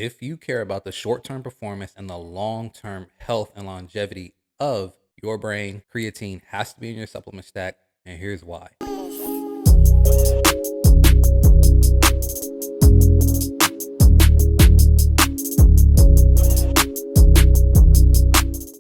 If you care about the short-term performance and the long-term health and longevity of your brain, creatine has to be in your supplement stack, and here's why.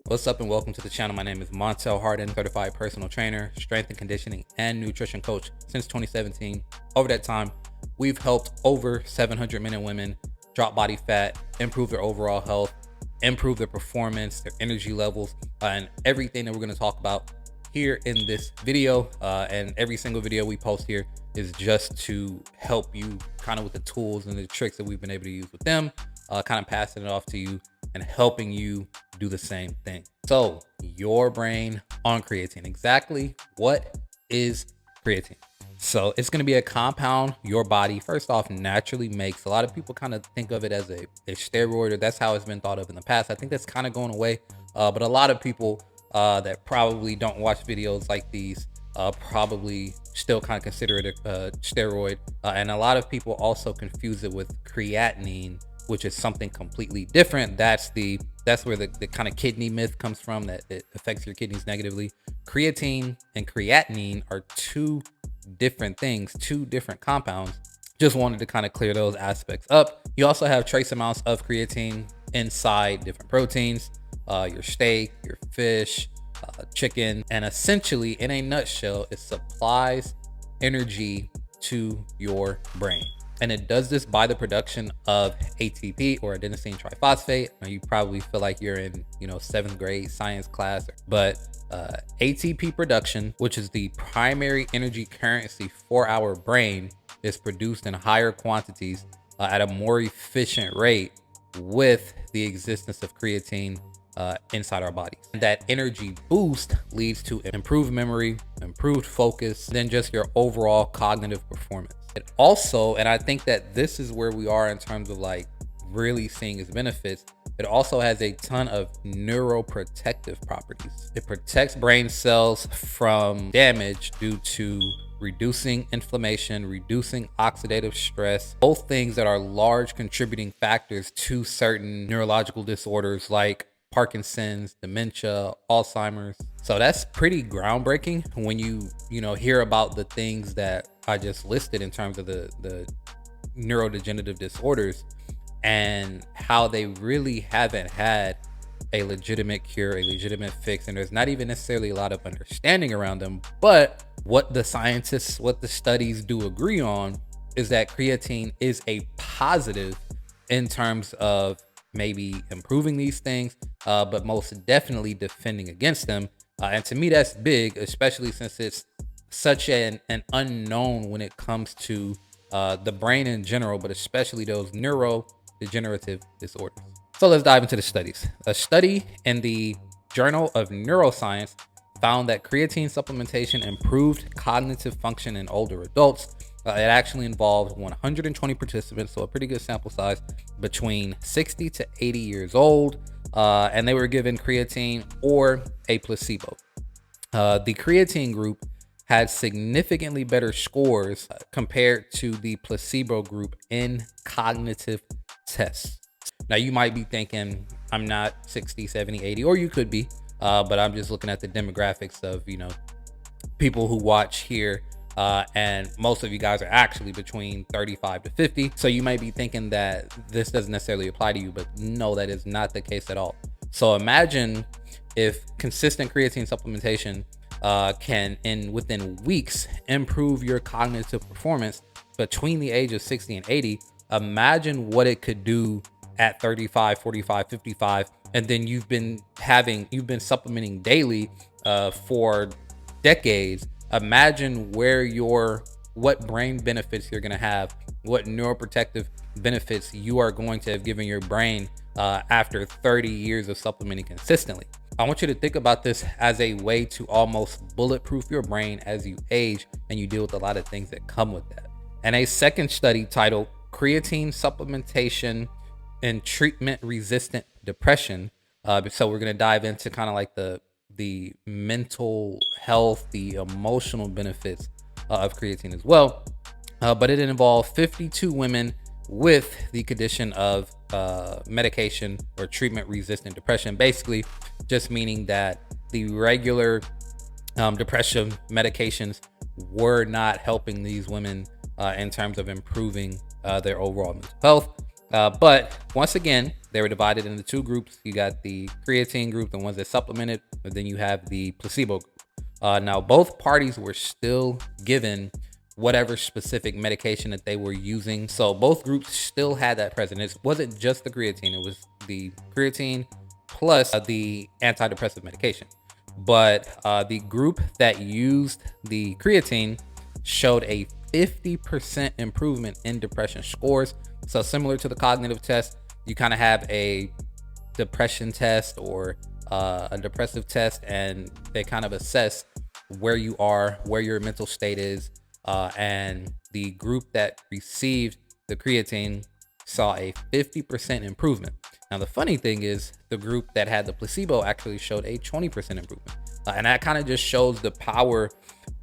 What's up and welcome to the channel. My name is Montel Harden, certified personal trainer, strength and conditioning, and nutrition coach since 2017. Over that time, we've helped over 700 men and women drop body fat, improve their overall health, improve their performance, their energy levels, and everything that we're going to talk about here in this video. And every single video we post here is just to help you kind of with the tools and the tricks that we've been able to use with them, kind of passing it off to you and helping you do the same thing. So your brain on creatine. Exactly what is creatine? So it's going to be a compound your body first off naturally makes. A lot of people kind of think of it as a steroid, or that's how it's been thought of in the past. I think that's kind of going away, but a lot of people that probably don't watch videos like these probably still kind of consider it a steroid, and a lot of people also confuse it with creatinine, which is something completely different. That's where the kind of kidney myth comes from, that it affects your kidneys negatively. Creatine and creatinine are two different things, two different compounds. Just wanted to kind of clear those aspects up. You also have trace amounts of creatine inside different proteins, your steak, your fish, chicken, and essentially in a nutshell, it supplies energy to your brain. And it does this by the production of ATP, or adenosine triphosphate. Now you probably feel like you're in, 7th grade science class, but ATP production, which is the primary energy currency for our brain, is produced in higher quantities at a more efficient rate with the existence of creatine inside our bodies. That energy boost leads to improved memory, improved focus, then just your overall cognitive performance. It also, and I think that this is where we are in terms of like really seeing its benefits, it also has a ton of neuroprotective properties. It protects brain cells from damage due to reducing inflammation, reducing oxidative stress, both things that are large contributing factors to certain neurological disorders like Parkinson's, dementia, Alzheimer's. So that's pretty groundbreaking when you hear about the things that I just listed in terms of the neurodegenerative disorders and how they really haven't had a legitimate cure, a legitimate fix, and there's not even necessarily a lot of understanding around them. But what the scientists, what the studies do agree on is that creatine is a positive in terms of maybe improving these things, but most definitely defending against them. And to me, that's big, especially since it's such an unknown when it comes to the brain in general, but especially those neurodegenerative disorders. So let's dive into the studies. A study in the Journal of Neuroscience found that creatine supplementation improved cognitive function in older adults. It actually involved 120 participants, so a pretty good sample size, between 60 to 80 years old, and they were given creatine or a placebo. The creatine group had significantly better scores compared to the placebo group in cognitive tests. Now you might be thinking, I'm not 60, 70, 80, or you could be, but I'm just looking at the demographics of, people who watch here. And most of you guys are actually between 35 to 50. So you might be thinking that this doesn't necessarily apply to you, but no, that is not the case at all. So imagine if consistent creatine supplementation can within weeks improve your cognitive performance between the age of 60 and 80. Imagine what it could do at 35, 45, 55. And then you've been supplementing daily for decades. Imagine what brain benefits you're going to have, what neuroprotective benefits you are going to have given your brain after 30 years of supplementing consistently. I want you to think about this as a way to almost bulletproof your brain as you age and you deal with a lot of things that come with that. And a second study titled Creatine Supplementation in Treatment-Resistant Depression. So we're going to dive into kind of like the mental health, the emotional benefits of creatine as well. But it involved 52 women with the condition of medication or treatment resistant depression. Basically, just meaning that the regular depression medications were not helping these women in terms of improving their overall mental health. But once again, they were divided into two groups. You got the creatine group, the ones that supplemented, and then you have the placebo group. Now, both parties were still given whatever specific medication that they were using. So both groups still had that present. It wasn't just the creatine, it was the creatine plus the antidepressant medication. But the group that used the creatine showed a 50% improvement in depression scores. So similar to the cognitive test, you kind of have a depression test or a depressive test, and they kind of assess where you are, where your mental state is. And the group that received the creatine saw a 50% improvement. Now, the funny thing is the group that had the placebo actually showed a 20% improvement. And that kind of just shows the power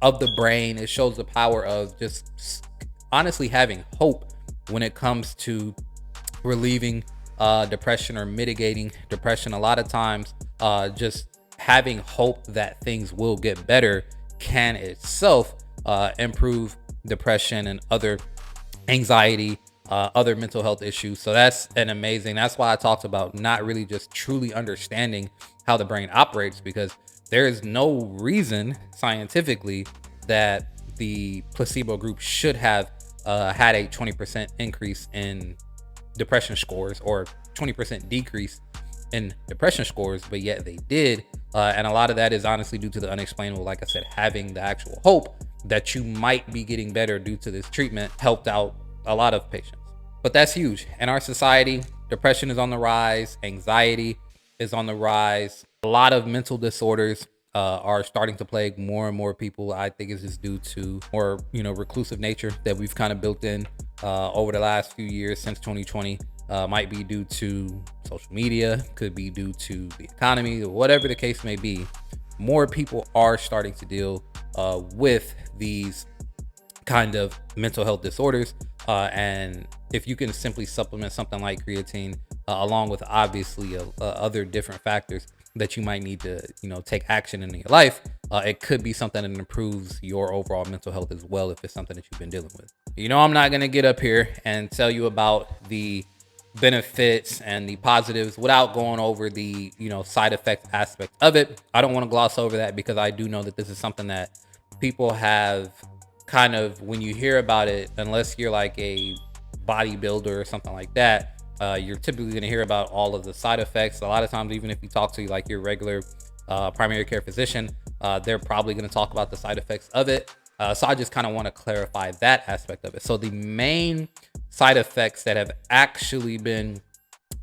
of the brain. It shows the power of just honestly having hope when it comes to relieving depression or mitigating depression. A lot of times, just having hope that things will get better can itself improve depression and other anxiety, other mental health issues. So that's that's why I talked about not really just truly understanding how the brain operates, because there is no reason scientifically that the placebo group should have had a 20% increase in depression scores or 20% decrease in depression scores, but yet they did. And a lot of that is honestly due to the unexplainable. Like I said, having the actual hope that you might be getting better due to this treatment helped out a lot of patients. But that's huge. In our society, depression is on the rise, anxiety is on the rise. A lot of mental disorders are starting to plague more and more people. I think it's just due to more, reclusive nature that we've kind of built in over the last few years since 2020. Might be due to social media, could be due to the economy, whatever the case may be. More people are starting to deal with these kind of mental health disorders. And if you can simply supplement something like creatine, along with obviously other different factors that you might need to, take action in your life, it could be something that improves your overall mental health as well, if it's something that you've been dealing with. I'm not going to get up here and tell you about the benefits and the positives without going over the, side effect aspect of it. I don't want to gloss over that, because I do know that this is something that people have kind of, when you hear about it, unless you're like a bodybuilder or something like that, you're typically going to hear about all of the side effects. A lot of times, even if you talk to like your regular primary care physician, they're probably going to talk about the side effects of it. So I just kind of want to clarify that aspect of it. So the main side effects that have actually been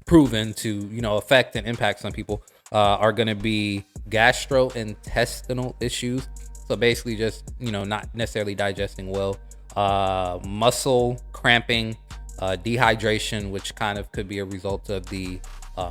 proven to, affect and impact some people are going to be gastrointestinal issues. So basically just, not necessarily digesting well, muscle cramping, dehydration, which kind of could be a result of the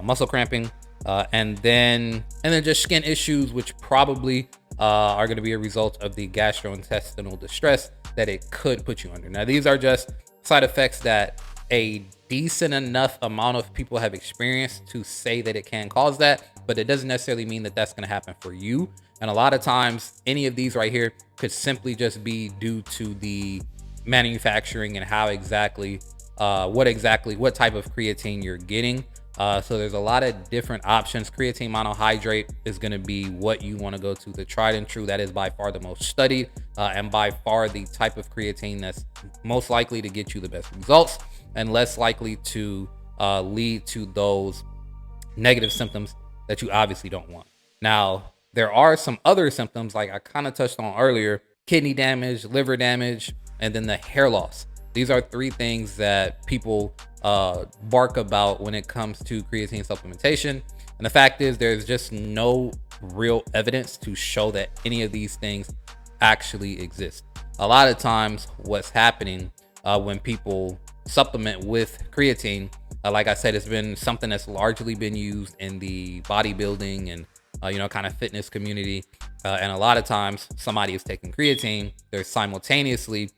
muscle cramping, and then just skin issues, which probably are going to be a result of the gastrointestinal distress that it could put you under. Now, these are just side effects that a decent enough amount of people have experienced to say that it can cause that, but it doesn't necessarily mean that that's going to happen for you. And a lot of times, any of these right here could simply just be due to the manufacturing and how exactly, what type of creatine you're getting. So there's a lot of different options. Creatine monohydrate is going to be what you want to go to. The tried and true, that is by far the most studied, and by far the type of creatine that's most likely to get you the best results and less likely to lead to those negative symptoms that you obviously don't want. Now, there are some other symptoms, like I kind of touched on earlier: kidney damage, liver damage, and then the hair loss. These are three things that people bark about when it comes to creatine supplementation. And the fact is, there's just no real evidence to show that any of these things actually exist. A lot of times what's happening when people supplement with creatine, like I said, it's been something that's largely been used in the bodybuilding and kind of fitness community. And a lot of times somebody is taking creatine, they're simultaneously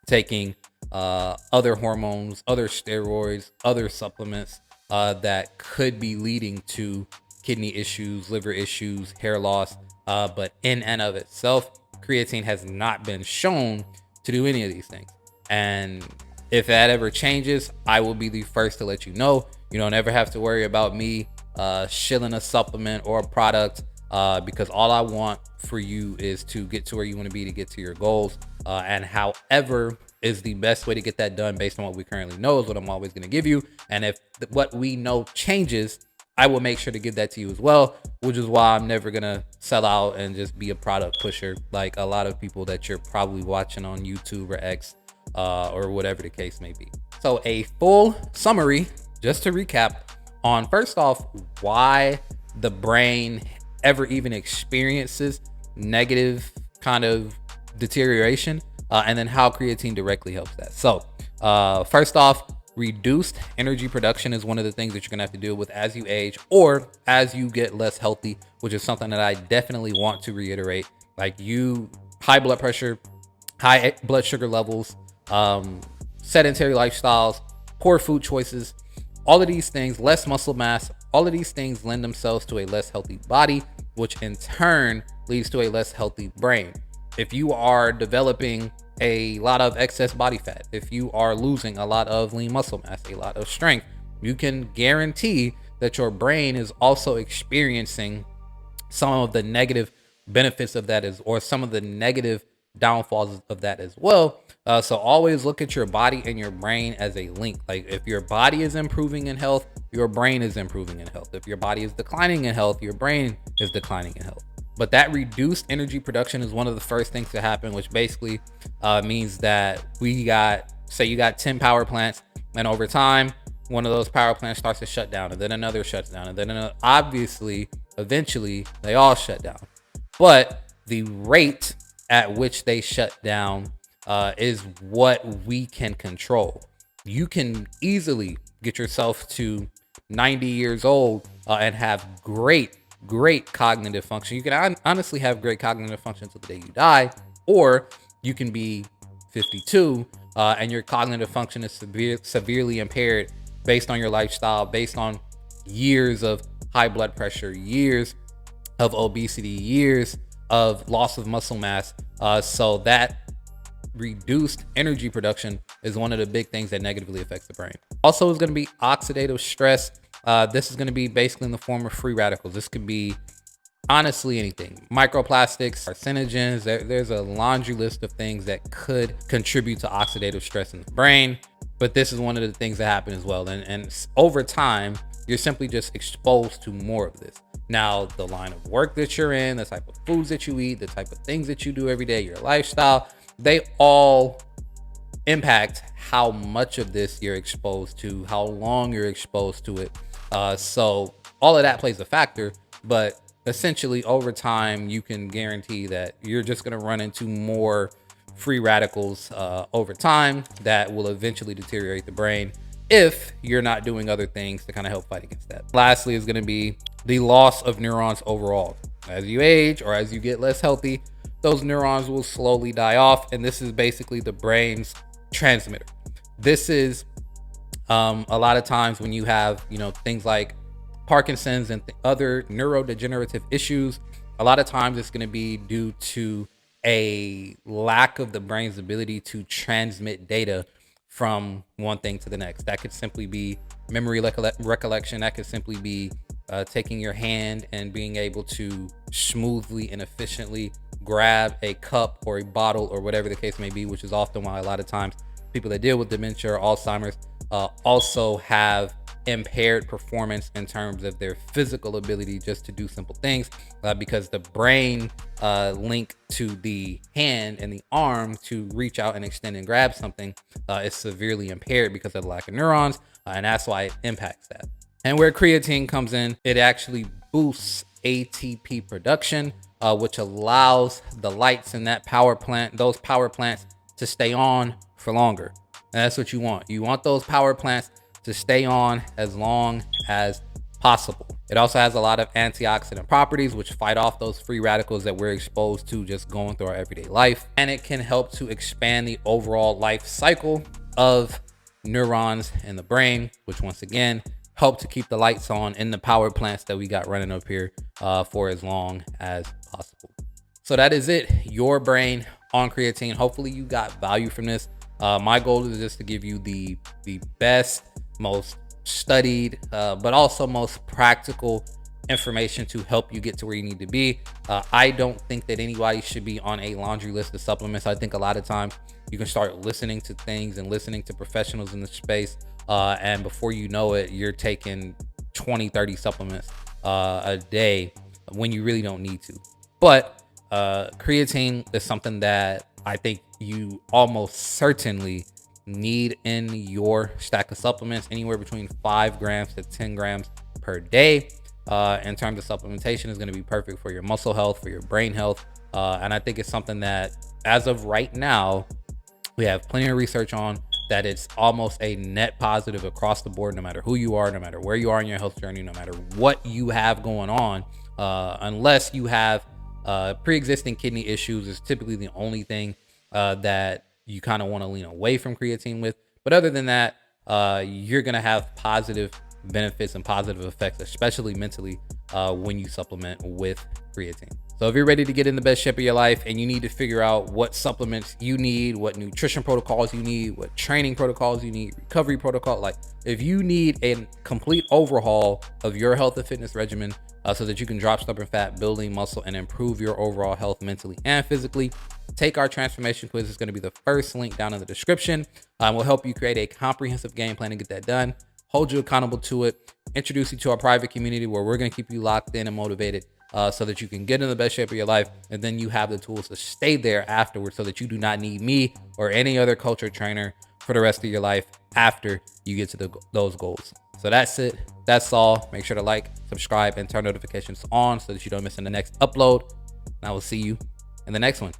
taking other hormones, other steroids, other supplements that could be leading to kidney issues, liver issues, hair loss. But in and of itself, creatine has not been shown to do any of these things. And if that ever changes, I will be the first to let you know. You don't ever have to worry about me shilling a supplement or a product, because all I want for you is to get to where you want to be, to get to your goals. And however is the best way to get that done based on what we currently know is what I'm always going to give you. And if what we know changes, I will make sure to give that to you as well, which is why I'm never going to sell out and just be a product pusher like a lot of people that you're probably watching on YouTube or X, or whatever the case may be. So a full summary, just to recap, on first off, why the brain ever even experiences negative kind of deterioration, and then how creatine directly helps that. So first off, reduced energy production is one of the things that you're gonna have to deal with as you age or as you get less healthy, which is something that I definitely want to reiterate. Like high blood pressure, high blood sugar levels, sedentary lifestyles, poor food choices, all of these things, less muscle mass, all of these things lend themselves to a less healthy body, which in turn leads to a less healthy brain. If you are developing a lot of excess body fat, if you are losing a lot of lean muscle mass, a lot of strength, you can guarantee that your brain is also experiencing some of the negative benefits of that, or some of the negative downfalls of that as well. So always look at your body and your brain as a link. Like if your body is improving in health, your brain is improving in health. If your body is declining in health, your brain is declining in health. But that reduced energy production is one of the first things to happen, which basically means that say you got 10 power plants, and over time, one of those power plants starts to shut down, and then another shuts down, and then obviously, eventually, they all shut down. But the rate at which they shut down is what we can control. You can easily get yourself to 90 years old and have great cognitive function. You can honestly have great cognitive function until the day you die, or you can be 52 and your cognitive function is severely impaired based on your lifestyle, based on years of high blood pressure, years of obesity, years of loss of muscle mass. So that reduced energy production is one of the big things that negatively affects the brain. Also is going to be oxidative stress. This is going to be basically in the form of free radicals. This could be honestly anything. Microplastics, carcinogens, there's a laundry list of things that could contribute to oxidative stress in the brain. But this is one of the things that happen as well. And over time, you're simply just exposed to more of this. Now, the line of work that you're in, the type of foods that you eat, the type of things that you do every day, your lifestyle, they all impact how much of this you're exposed to, how long you're exposed to it. So all of that plays a factor, but essentially over time, you can guarantee that you're just going to run into more free radicals over time that will eventually deteriorate the brain if you're not doing other things to kind of help fight against that. Lastly is going to be the loss of neurons overall. As you age or as you get less healthy, those neurons will slowly die off. And this is basically the brain's transmitter. This is a lot of times when you have, things like Parkinson's and other neurodegenerative issues, a lot of times it's going to be due to a lack of the brain's ability to transmit data from one thing to the next. That could simply be memory recollection. That could simply be taking your hand and being able to smoothly and efficiently grab a cup or a bottle or whatever the case may be, which is often why a lot of times people that deal with dementia or Alzheimer's also have impaired performance in terms of their physical ability just to do simple things, because the brain link to the hand and the arm to reach out and extend and grab something is severely impaired because of the lack of neurons, and that's why it impacts that. And where creatine comes in, it actually boosts ATP production, which allows the lights in that those power plants to stay on for longer. And that's what you want. You want those power plants to stay on as long as possible. It also has a lot of antioxidant properties, which fight off those free radicals that we're exposed to just going through our everyday life. And it can help to expand the overall life cycle of neurons in the brain, which once again help to keep the lights on in the power plants that we got running up here for as long as possible. So that is it, your brain on creatine. Hopefully you got value from this. My goal is just to give you the best, most studied, but also most practical information to help you get to where you need to be. I don't think that anybody should be on a laundry list of supplements. I think a lot of times you can start listening to things and listening to professionals in the space, and before you know it, you're taking 20-30 supplements a day when you really don't need to. But creatine is something that I think you almost certainly need in your stack of supplements, anywhere between 5 grams to 10 grams per day. In terms of supplementation, is going to be perfect for your muscle health, for your brain health. And I think it's something that, as of right now, we have plenty of research on that it's almost a net positive across the board, no matter who you are, no matter where you are in your health journey, no matter what you have going on, unless you have pre-existing kidney issues, is typically the only thing that you kind of want to lean away from creatine with. But other than that, you're going to have positive benefits and positive effects, especially mentally, when you supplement with creatine. So if you're ready to get in the best shape of your life and you need to figure out what supplements you need, what nutrition protocols you need, what training protocols you need, recovery protocol, like if you need a complete overhaul of your health and fitness regimen, so that you can drop stubborn fat, building muscle, and improve your overall health mentally and physically, take our transformation quiz. It's going to be the first link down in the description. We'll help you create a comprehensive game plan to get that done, hold you accountable to it, introduce you to our private community where we're going to keep you locked in and motivated, so that you can get in the best shape of your life. And then you have the tools to stay there afterwards, so that you do not need me or any other coach or trainer for the rest of your life after you get to those goals. So that's it. That's all. Make sure to like, subscribe, and turn notifications on so that you don't miss in the next upload. And I will see you in the next one.